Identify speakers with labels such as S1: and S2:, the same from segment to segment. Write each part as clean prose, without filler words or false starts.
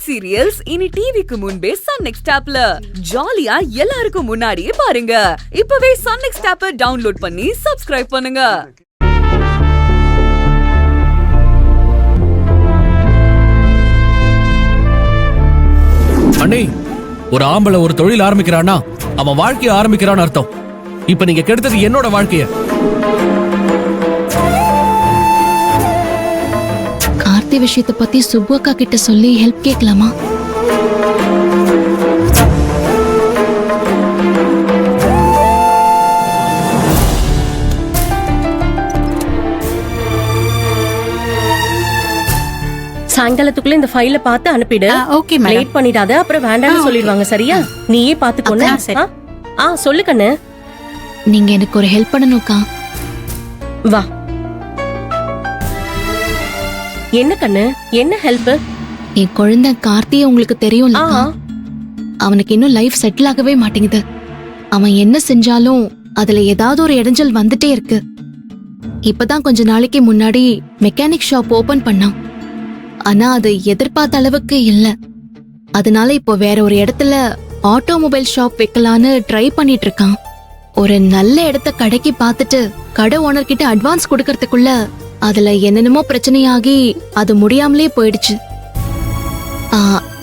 S1: Web serials இனி டிவிக்கு முன்பே சன் நெக்ஸ்ட் ஆப்ல ஜாலியா எல்லாருக்கும் முன்னாடியே பாருங்க. இப்பவே சன் நெக்ஸ்ட் ஆப்பை டவுன்லோட் பண்ணி சப்ஸ்கிரைப் பண்ணுங்க.
S2: அண்ணே, ஒரு ஆம்பளை ஒரு தொழில் ஆரம்பிக்கிறான்னா அவன் வாழ்க்கைய ஆரம்பிக்கிறான்னு அர்த்தம். இப்ப நீங்க கெடுத்தது என்னோட வாழ்க்கைய.
S3: கார்த்தி விஷயத்தை பத்தி சுப்பு அக்கா கிட்ட சொல்லி ஹெல்ப் கேட்கலாமா?
S4: சாயங்காலத்துக்குள்ள இந்த ஃபைல பார்த்து அனுப்பிடு.
S5: Okay madam.
S4: லேட் பண்ணிடாத, அப்புறம் வேண்டாம்னு சொல்லிடுவாங்க. சரியா? நீயே பாத்துக்கோன்னு. சொல்லு கண்ணு.
S3: நீங்க எனக்கு ஒரு ஹெல்ப் பண்ணணும்க்கா.
S4: வா. என்ன கண்ணு, என்ன ஹெல்ப்?
S3: என் குழந்தை கார்த்திய உங்களுக்கு தெரியும்ல, அவனுக்கு இன்னும் லைஃப் செட்டில் ஆகவே மாட்டேங்குது. அவன் என்ன செஞ்சாலும் அதுல ஏதாவது ஒரு இடைஞ்சல் வந்துட்டே இருக்கு. இப்பதான் கொஞ்ச நாளைக்கு முன்னாடி மெக்கானிக் ஷாப் ஓபன் பண்ணான். ஆனா அது எதிர்பார்த்த அளவுக்கு இல்ல. அதனால இப்போ வேற ஒரு இடத்துல ஆட்டோமொபைல் ஷாப் வைக்கலான்னு ட்ரை பண்ணிட்டு இருக்கான். ஒரு நல்ல இடத்த கடைக்கு பார்த்துட்டு கடை ஓனர் கிட்ட அட்வான்ஸ் கொடுக்கறதுக்குள்ள அதுல என்னென்னமோ பிரச்சனையாகி அது முடியாமலே போயிடுச்சு.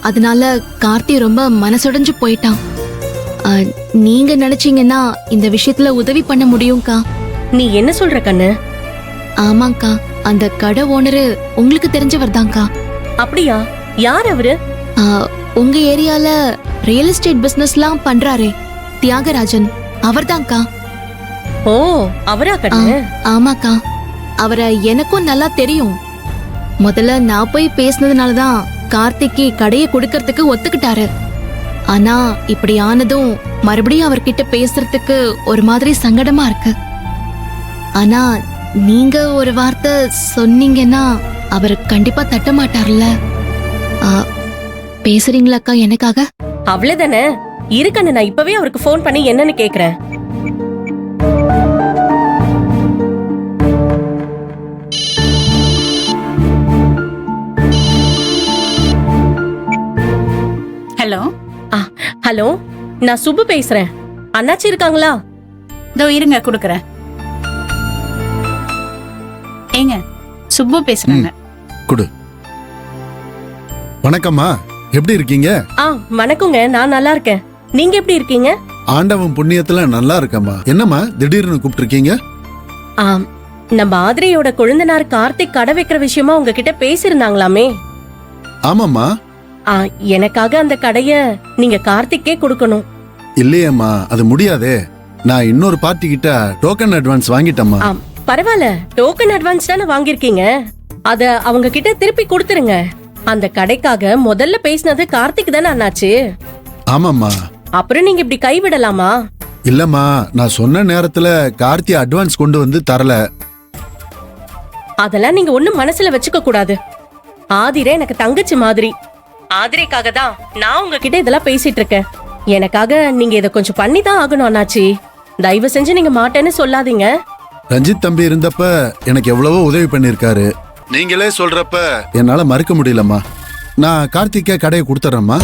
S3: அதனால கார்த்தி ரொம்ப மனசுடைஞ்சு போயிட்டான். நீங்க நினைச்சீங்கன்னா இந்த விஷயத்துல உதவி பண்ண முடியும்க்கா.
S4: நீ என்ன சொல்ற கண்ணு?
S3: ஆமாங்கா, அந்த கடை ஓனரு உங்களுக்கு தெரிஞ்சவர் தான்க்கா.
S4: அப்படியா? யார் அவரு?
S3: உங்க ஏரியால ரியல் எஸ்டேட் பிசினஸ்லாம் பண்றாரே, தியாகராஜன், அவர்தான்க்கா.
S4: ஓ, அவரா கண்ணு?
S3: ஆமாக்கா, அவரை எனக்கும் நல்லா தெரியும். முதல்ல நான் போய் பேசினதுனாலதான் கார்த்திக்கு கடையை கொடுக்கறதுக்கு ஒத்துக்கிட்டாரு. ஆனா இப்படி ஆனதும் மறுபடியும் அவர்கிட்ட பேசுறதுக்கு ஒரு மாதிரி சங்கடமா இருக்கு. ஆனா நீங்க ஒரு வார்த்தை சொன்னீங்கன்னா அவர் கண்டிப்பா தட்ட மாட்டார்ல. பேசுறீங்களாக்கா எனக்காக?
S4: அவ்வளவுதானே. இருக்கண்ணு, நான் இப்பவே அவருக்கு போன் பண்ணி என்னன்னு கேக்குறேன்.
S5: ஹலோ.
S4: ஹலோ, நான் சுப்பு பேசுறேன். அண்ணாச்சி இருக்காங்களா?
S5: இதோ இருங்க, குடுக்கறேன். ஏங்க, சுப்பு பேசுறாங்க.
S6: குடு. வணக்கம்மா, எப்படி இருக்கீங்க?
S4: வணக்கங்க, நான் நல்லா இருக்கேன். நீங்க எப்படி இருக்கீங்க?
S6: ஆண்டவன் புண்ணியத்துல நல்லா இருக்கம்மா. என்னம்மா திடீர்னு கூப்பிட்டுருக்கீங்க?
S4: நம்ம ஆதிரையோட கொழுந்தனார் கார்த்திக் கடை வைக்கிற விஷயமா உங்ககிட்ட பேசிருந்தாங்களாமே.
S6: ஆமாம்மா.
S4: எனக்காக அந்த கடைய நீங்க கார்த்திக்கே கொடுக்கணும்.
S6: இல்லையம்மா, அது முடியாதே. நான் இன்னொரு பார்ட்டி கிட்ட டோக்கன் அட்வான்ஸ் வாங்கிட்டேம்மா.
S4: பரவாயில்ல, டோக்கன் அட்வான்ஸ் தானே வாங்கிருக்கீங்க. அத அவங்க கிட்ட திருப்பி கொடுத்துருங்க. அந்த கடைக்காக முதல்ல பேசினது கார்த்திக் தானே அண்ணாச்சு?
S6: ஆமாம்மா.
S4: அப்புறம் நீங்க இப்படி கைவிடலாமா?
S6: இல்லம்மா, நான் சொன்ன நேரத்துல கார்த்தி அட்வான்ஸ் கொண்டு வந்து தரல.
S4: அதெல்லாம் நீங்க ஒண்ணும் மனசுல வச்சுக்க கூடாது. ஆதிரே எனக்கு தங்கச்சி மாதிரி. ஆதிரைக்காக தான் நான் உங்ககிட்ட இதெல்லாம் பேசிட்டு இருக்கேன். எனக்காக நீங்க இத கொஞ்சம் பண்ணி தான் ஆகணும் அண்ணாச்சி. தயவு செஞ்சு நீங்க மாட்டேன்னு சொல்லாதீங்க.
S6: ரஞ்சித் தம்பி இருந்தப்ப எனக்கு எவ்வளவோ உதவி பண்ணிருக்காரு. நீங்களே சொல்றப்ப என்னால மறுக்க முடியலம்மா. நான் கார்த்திகே கடையை கொடுத்துறேம்மா.